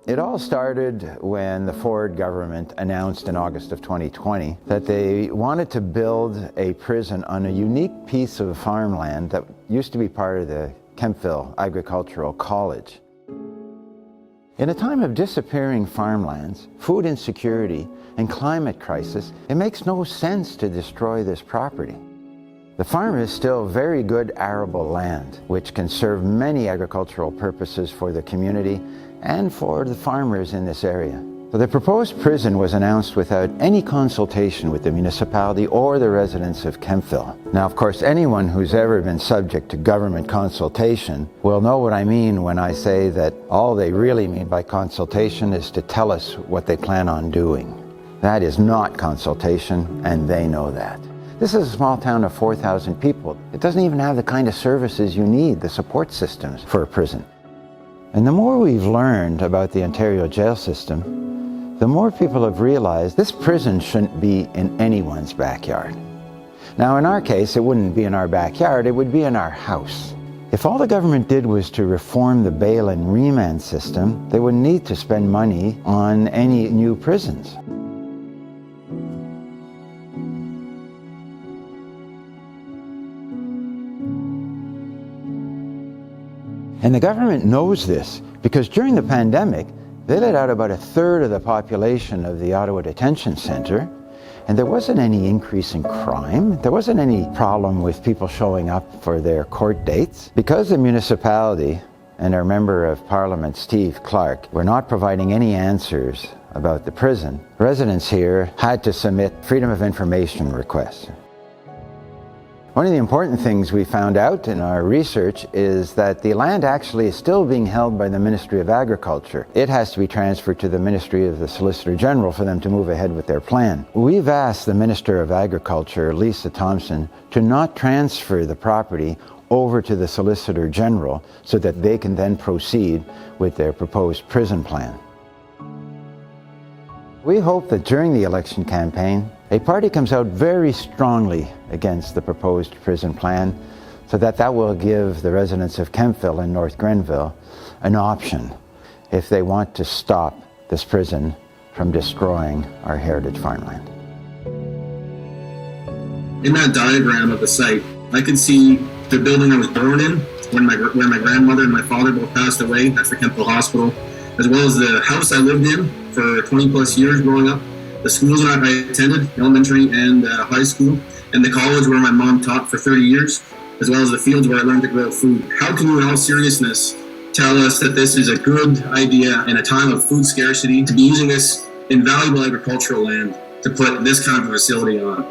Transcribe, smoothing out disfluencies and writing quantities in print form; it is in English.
It all started when the Ford government announced in August of 2020 that they wanted to build a prison on a unique piece of farmland that used to be part of the Kemptville Agricultural College. In a time of disappearing farmlands, food insecurity, and climate crisis, it makes no sense to destroy this property. The farm is still very good arable land, which can serve many agricultural purposes for the community and for the farmers in this area. So the proposed prison was announced without any consultation with the municipality or the residents of Kemptville. Now, of course, anyone who's ever been subject to government consultation will know what I mean when I say that all they really mean by consultation is to tell us what they plan on doing. That is not consultation, and they know that. This is a small town of 4,000 people. It doesn't even have the kind of services you need, the support systems for a prison. And the more we've learned about the Ontario jail system, the more people have realized this prison shouldn't be in anyone's backyard. Now, in our case, it wouldn't be in our backyard, it would be in our house. If all the government did was to reform the bail and remand system, they wouldn't need to spend money on any new prisons. And the government knows this because during the pandemic, they let out about 1/3 of the population of the Ottawa Detention Centre, and there wasn't any increase in crime. There wasn't any problem with people showing up for their court dates. Because the municipality and our Member of Parliament, Steve Clark, were not providing any answers about the prison, residents here had to submit Freedom of Information requests. One of the important things we found out in our research is that the land actually is still being held by the Ministry of Agriculture. It has to be transferred to the Ministry of the Solicitor General for them to move ahead with their plan. We've asked the Minister of Agriculture, Lisa Thompson, to not transfer the property over to the Solicitor General so that they can then proceed with their proposed prison plan. We hope that during the election campaign, a party comes out very strongly against the proposed prison plan so that will give the residents of Kemptville and North Grenville an option if they want to stop this prison from destroying our heritage farmland. In that diagram of the site, I can see the building I was born in when my grandmother and my father both passed away. That's the Kemptville Hospital, as well as the house I lived in for 20 plus years growing up, the schools that I attended, elementary and high school, and the college where my mom taught for 30 years, as well as the fields where I learned to grow food. How can you in all seriousness tell us that this is a good idea in a time of food scarcity to be using this invaluable agricultural land to put this kind of a facility on?